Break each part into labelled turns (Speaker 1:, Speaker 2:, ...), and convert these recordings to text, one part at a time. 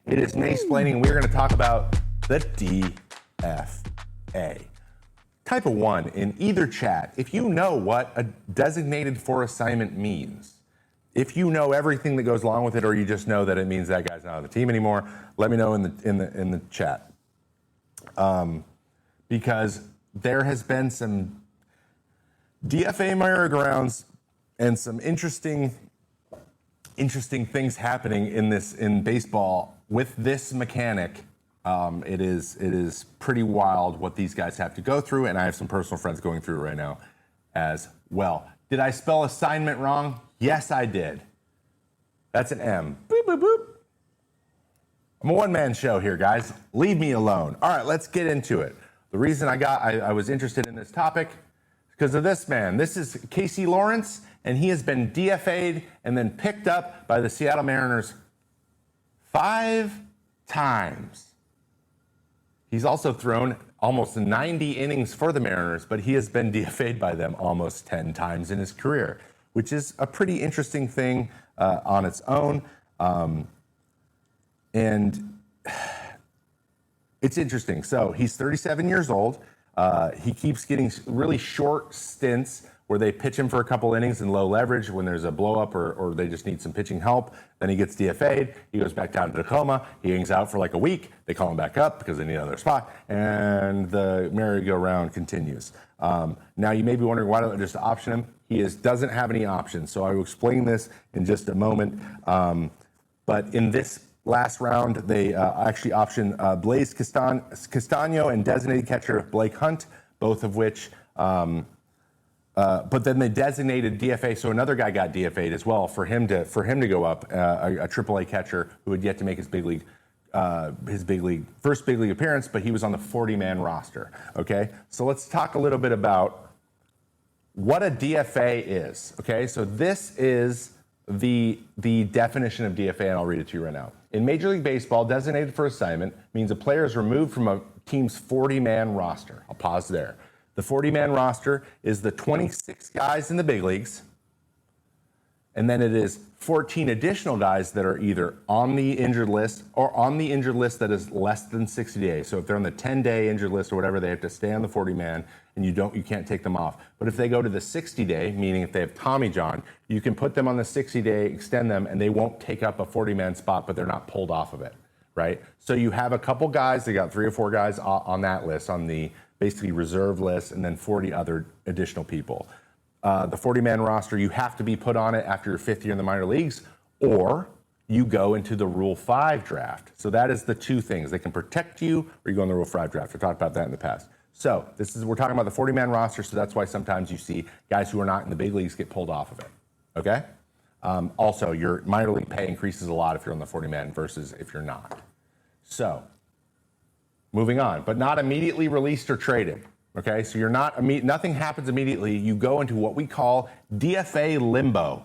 Speaker 1: It is Mace-plaining, and we're going to talk about the DFA. Type a 1 in either chat if you know what a designated for assignment means. If you know everything that goes along with it, or you just know that it means that guy's not on the team anymore, let me know in the chat. Because there has been some DFA merry-go-rounds and some interesting things happening in baseball with this mechanic. It is pretty wild what these guys have to go through, and I have some personal friends going through it right now as well. Did I spell assignment wrong? Yes, I did. That's an M. Boop, boop, boop. I'm a one-man show here, guys. Leave me alone. All right, let's get into it. The reason I was interested in this topic is because of this man. This is Casey Lawrence, and he has been DFA'd and then picked up by the Seattle Mariners 5 times. He's also thrown almost 90 innings for the Mariners, but he has been DFA'd by them almost 10 times in his career, which is a pretty interesting thing on its own. And it's interesting. So he's 37 years old. He keeps getting really short stints where they pitch him for a couple innings in low leverage when there's a blow up or they just need some pitching help. Then he gets DFA'd. He goes back down to Tacoma. He hangs out for like a week. They call him back up because they need another spot. And the merry-go-round continues. Now you may be wondering, why don't they just option him? He doesn't have any options. So I will explain this in just a moment. But in this last round, they actually optioned Blaze Castano and designated catcher Blake Hunt, both of which, but then they designated DFA, so another guy got DFA'd as well for him to go up, a AAA catcher who had yet to make his first big league appearance, but he was on the 40-man roster. Okay, so let's talk a little bit about what a DFA is. Okay, so this is the definition of DFA, and I'll read it to you right now. In Major League Baseball, designated for assignment means a player is removed from a team's 40-man roster. I'll pause there. The 40-man roster is the 26 guys in the big leagues, and then it is 14 additional guys that are either on the injured list or on the injured list that is less than 60 days. So if they're on the 10-day injured list or whatever, they have to stay on the 40-man, and you can't take them off. But if they go to the 60-day, meaning if they have Tommy John, you can put them on the 60-day, extend them, and they won't take up a 40-man spot, but they're not pulled off of it, right? So you have a couple guys, they got 3 or 4 guys on that list, on the basically reserve list, and then 40 other additional people. The 40-man roster, you have to be put on it after your 5th year in the minor leagues, or you go into the Rule 5 draft. So that is the two things. They can protect you, or you go in the Rule 5 draft. We talked about that in the past. So we're talking about the 40-man roster, so that's why sometimes you see guys who are not in the big leagues get pulled off of it, okay? Also, your minor league pay increases a lot if you're on the 40-man versus if you're not. So, moving on, but not immediately released or traded. Okay, so you're not nothing happens immediately. You go into what we call DFA Limbo.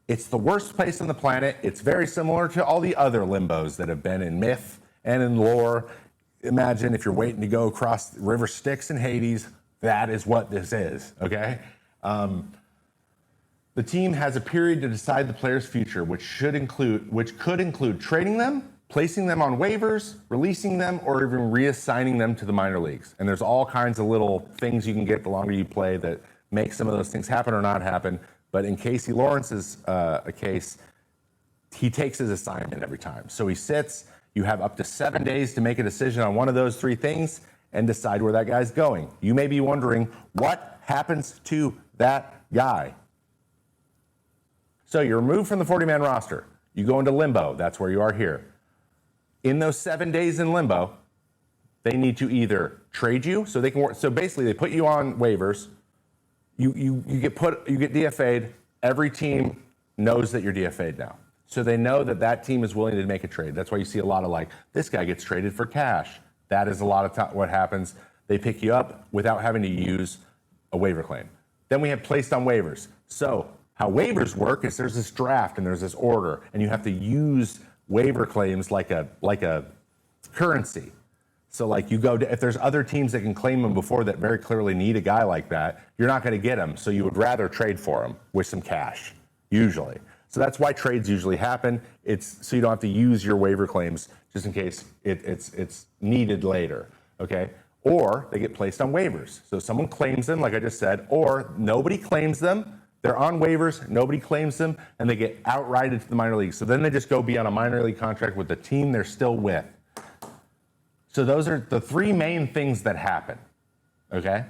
Speaker 1: It's the worst place on the planet. It's very similar to all the other limbos that have been in myth and in lore. Imagine if you're waiting to go across the River Styx in Hades. That is what this is. Okay. The team has a period to decide the player's future, which could include trading them, placing them on waivers, releasing them, or even reassigning them to the minor leagues. And there's all kinds of little things you can get the longer you play that make some of those things happen or not happen. But in Casey Lawrence's case, he takes his assignment every time. So he sits, you have up to 7 days to make a decision on one of those 3 things and decide where that guy's going. You may be wondering, what happens to that guy? So you're removed from the 40-man roster. You go into limbo. That's where you are here. In those 7 days in limbo, they need to either trade you, so they can work. So basically, they put you on waivers. You get DFA'd. Every team knows that you're DFA'd now, so they know that team is willing to make a trade. That's why you see a lot of like, this guy gets traded for cash. That is a lot of what happens. They pick you up without having to use a waiver claim. Then we have placed on waivers. So how waivers work is there's this draft and there's this order, and you have to use waiver claims like a currency. So like you go to, if there's other teams that can claim them before that very clearly need a guy like that, you're not going to get him. So you would rather trade for him with some cash, usually. So that's why trades usually happen. It's so you don't have to use your waiver claims just in case it's needed later, okay? Or they get placed on waivers. So someone claims them, like I just said, or nobody claims them. They're on waivers, nobody claims them, and they get outrighted to the minor leagues. So then they just go be on a minor league contract with the team they're still with. So those are the three main things that happen, okay?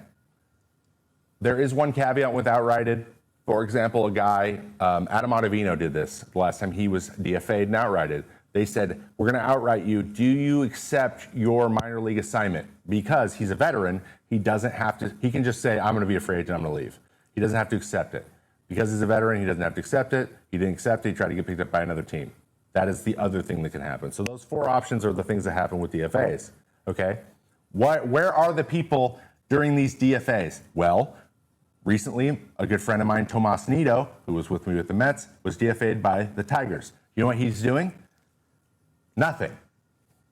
Speaker 1: There is one caveat with outrighted. For example, a guy, Adam Ottavino did this the last time he was DFA'd and outrighted. They said, we're gonna outright you. Do you accept your minor league assignment? Because he's a veteran, he doesn't have to, he can just say, I'm gonna be a free agent, I'm gonna leave. He doesn't have to accept it. Because he's a veteran, he doesn't have to accept it. He didn't accept it, he tried to get picked up by another team. That is the other thing that can happen. So those four options are the things that happen with DFAs, okay? Where are the people during these DFAs? Well, recently, a good friend of mine, Tomas Nido, who was with me with the Mets, was DFA'd by the Tigers. You know what he's doing? Nothing.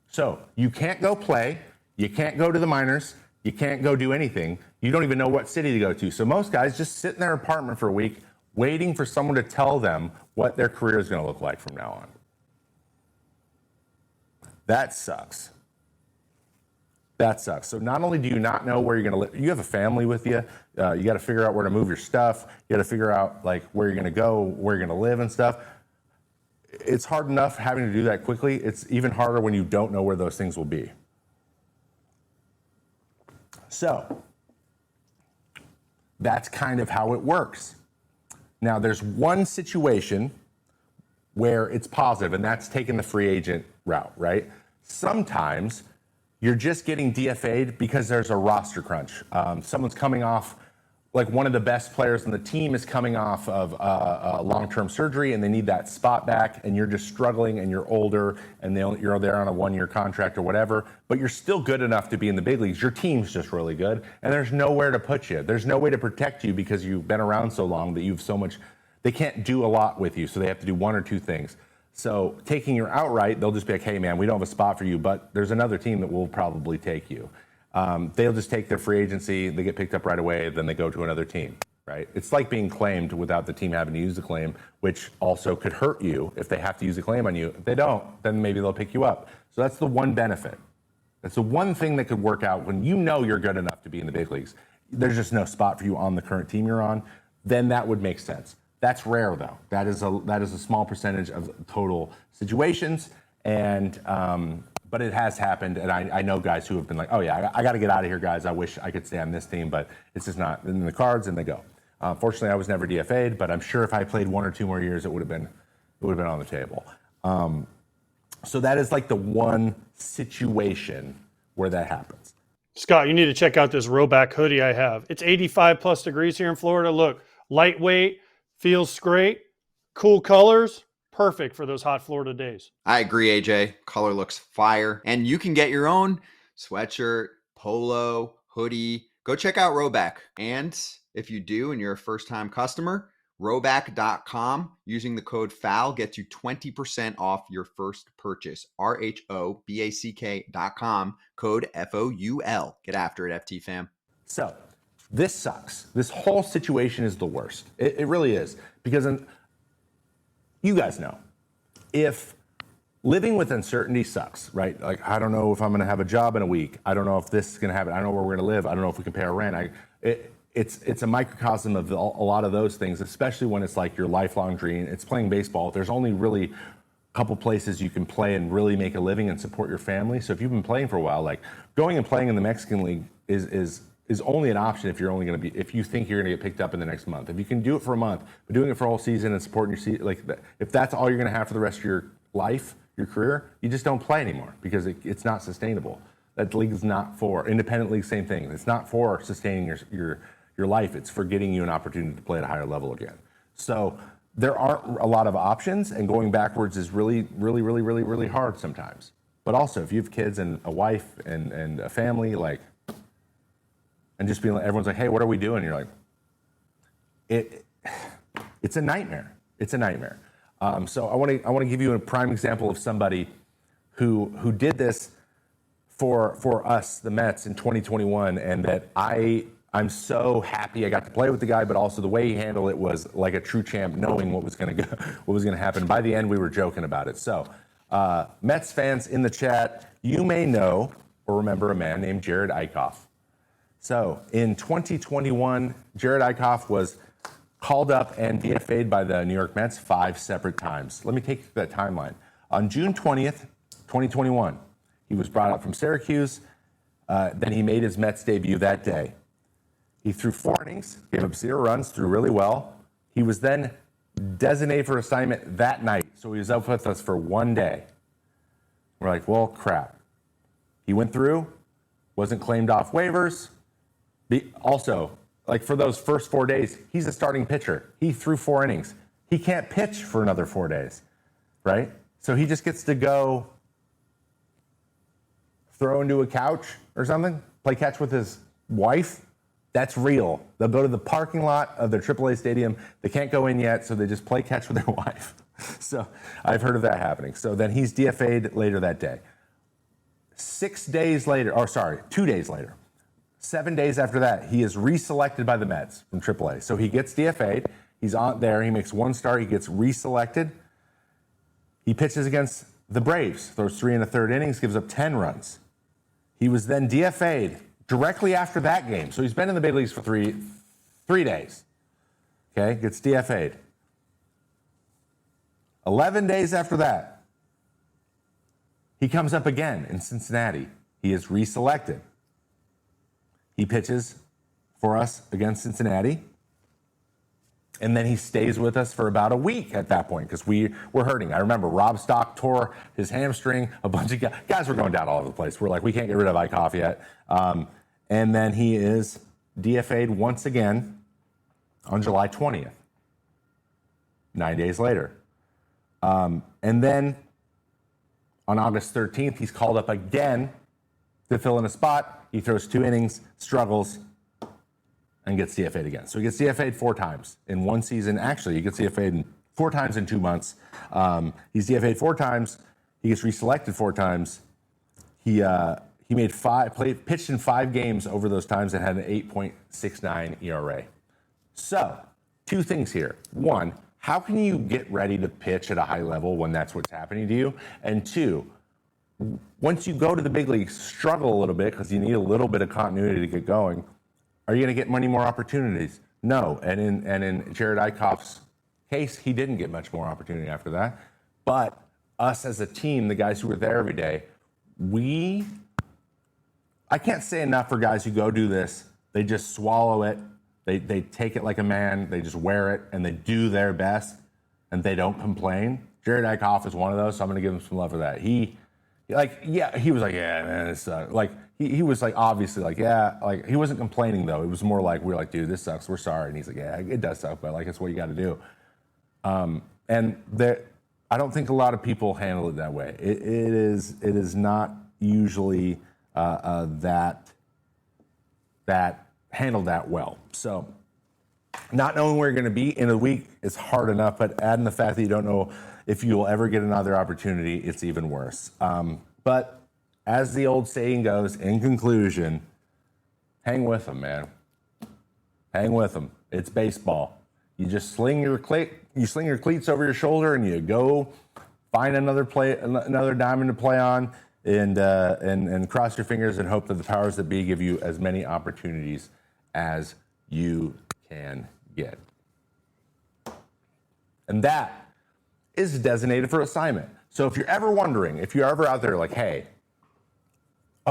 Speaker 1: So you can't go play, you can't go to the minors, you can't go do anything. You don't even know what city to go to. So most guys just sit in their apartment for a week, waiting for someone to tell them what their career is going to look like from now on. That sucks. That sucks. So not only do you not know where you're going to live, you have a family with you. You got to figure out where to move your stuff. You got to figure out like where you're going to go, where you're going to live and stuff. It's hard enough having to do that quickly. It's even harder when you don't know where those things will be. So that's kind of how it works. Now, there's one situation where it's positive, and that's taking the free agent route, right? Sometimes you're just getting DFA'd because there's a roster crunch. Someone's coming off, like one of the best players on the team is coming off of long-term surgery, and they need that spot back, and you're just struggling, and you're older, and you're there on a one-year contract or whatever, but you're still good enough to be in the big leagues. Your team's just really good, and there's nowhere to put you. There's no way to protect you because you've been around so long that you've so much. They can't do a lot with you, so they have to do one or two things. So taking your outright, they'll just be like, hey, man, we don't have a spot for you, but there's another team that will probably take you. They'll just take their free agency, they get picked up right away, then they go to another team, right? It's like being claimed without the team having to use the claim, which also could hurt you if they have to use a claim on you. If they don't, then maybe they'll pick you up. So that's the one benefit. That's the one thing that could work out when you know you're good enough to be in the big leagues. There's just no spot for you on the current team you're on. Then that would make sense. That's rare, though. That is a small percentage of total situations, and but it has happened, and I know guys who have been like, oh yeah, I got to get out of here, guys. I wish I could stay on this team, but it's just not in the cards, and they go. Fortunately, I was never DFA'd, but I'm sure if I played 1 or 2 more years, it would have been on the table. So that is like the one situation where that happens.
Speaker 2: Scott, you need to check out this Roback hoodie I have. It's 85 plus degrees here in Florida. Look, lightweight, feels great, cool colors. Perfect for those hot Florida days.
Speaker 3: I agree, AJ. Color looks fire. And you can get your own sweatshirt, polo, hoodie. Go check out Roback. And if you do and you're a first-time customer, Roback.com using the code FOUL gets you 20% off your first purchase. RHOBACK.com, code FOUL. Get after it, FT fam.
Speaker 1: So this sucks. This whole situation is the worst. It really is. Because you guys know, if living with uncertainty sucks, right? Like, I don't know if I'm going to have a job in a week. I don't know if this is going to happen. I don't know where we're going to live. I don't know if we can pay our rent. It's a microcosm of a lot of those things, especially when it's like your lifelong dream. It's playing baseball. There's only really a couple places you can play and really make a living and support your family. So if you've been playing for a while, like going and playing in the Mexican League is only an option if you're only going to be, if you think you're going to get picked up in the next month. If you can do it for a month, but doing it for all season and supporting your season, like if that's all you're going to have for the rest of your life, your career, you just don't play anymore because it's not sustainable. That league is not for, independent league, same thing. It's not for sustaining your life. It's for getting you an opportunity to play at a higher level again. So there aren't a lot of options, and going backwards is really, really, really, really, really hard sometimes. But also, if you have kids and a wife and a family, like, and just being like, everyone's like, hey, what are we doing? And you're like, it's a nightmare. It's a nightmare. So I want to give you a prime example of somebody who did this for us, the Mets, in 2021, and that I I'm so happy I got to play with the guy, but also the way he handled it was like a true champ, knowing what was going to happen. By the end, we were joking about it. So, Mets fans in the chat, you may know or remember a man named Jared Iikoff. So, in 2021, Jared Iikoff was called up and DFA'd by the New York Mets 5 separate times. Let me take you through that timeline. On June 20th, 2021, he was brought up from Syracuse. Then he made his Mets debut that day. He threw 4 innings, gave up 0 runs, threw really well. He was then designated for assignment that night, so he was up with us for 1 day. We're like, well, crap. He went through, wasn't claimed off waivers. Also, like for those first 4 days, he's a starting pitcher. He threw 4 innings. He can't pitch for another 4 days, right? So he just gets to go throw into a couch or something, play catch with his wife. That's real. They'll go to the parking lot of their AAA stadium. They can't go in yet, so they just play catch with their wife. So I've heard of that happening. So then he's DFA'd later that day. 2 days later, 7 days after that, he is reselected by the Mets from AAA. So he gets DFA'd. He's on there. He makes 1 start. He gets reselected. He pitches against the Braves, throws 3 1/3 innings, gives up 10 runs. He was then DFA'd directly after that game. So he's been in the big leagues for three days. Okay, gets DFA'd. 11 days after that, he comes up again in Cincinnati. He is reselected. He pitches for us against Cincinnati. And then he stays with us for about a week at that point because we were hurting. I remember Rob Stock tore his hamstring. A bunch of guys were going down all over the place. We're like, we can't get rid of Iikoff yet. And then he is DFA'd once again on July 20th, 9 days later. And then on August 13th, he's called up again to fill in a spot. He throws 2 innings, struggles, and gets DFA'd again. So he gets DFA'd 4 times in one season. Actually, he gets DFA'd 4 times in 2 months. He's DFA'd 4 times. He gets reselected 4 times. He pitched in 5 games over those times and had an 8.69 ERA. So 2 things here. 1, how can you get ready to pitch at a high level when that's what's happening to you? And 2, once you go to the big leagues, struggle a little bit because you need a little bit of continuity to get going. Are you going to get many more opportunities? No. And in Jared Iikoff's case, he didn't get much more opportunity after that. But us as a team, the guys who were there every day, I can't say enough for guys who go do this. They just swallow it. They take it like a man. They just wear it, and they do their best, and they don't complain. Jared Iikoff is one of those, so I'm going to give him some love for that. He was like, yeah, man, this sucks. Like, he was like, obviously, like, yeah, like, he wasn't complaining, though. It was more like, we're like, dude, this sucks. We're sorry. And he's like, yeah, it does suck, but, like, it's what you got to do. And I don't think a lot of people handle it that way. It is not usually that handled that well. So not knowing where you're going to be in a week is hard enough, but adding the fact that you don't know if you will ever get another opportunity, it's even worse. But as the old saying goes, in conclusion, hang with them, man. Hang with them. It's baseball. You just sling your cleats over your shoulder, and you go find another diamond to play on, and cross your fingers and hope that the powers that be give you as many opportunities as you can get. And that is designated for assignment. So if you're ever wondering, if you're ever out there like, hey,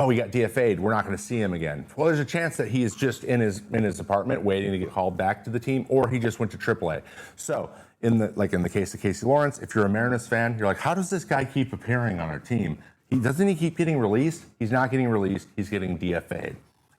Speaker 1: we got DFA'd, we're not going to see him again. Well, there's a chance that he is just in his apartment waiting to get called back to the team, or he just went to AAA. So in the case of Casey Lawrence, if you're a Mariners fan, you're like, how does this guy keep appearing on our team? Doesn't he keep getting released? He's not getting released. He's getting DFA'd.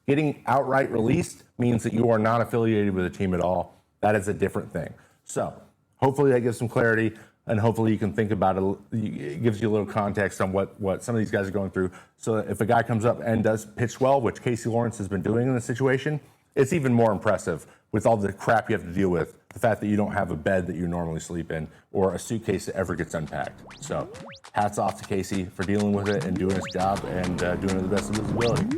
Speaker 1: Getting outright released means that you are not affiliated with a team at all. That is a different thing. So hopefully that gives some clarity, and hopefully you can think about it. It gives you a little context on what some of these guys are going through. So that if a guy comes up and does pitch well, which Casey Lawrence has been doing in this situation, it's even more impressive with all the crap you have to deal with. The fact that you don't have a bed that you normally sleep in or a suitcase that ever gets unpacked. So hats off to Casey for dealing with it and doing his job and doing it to the best of his ability.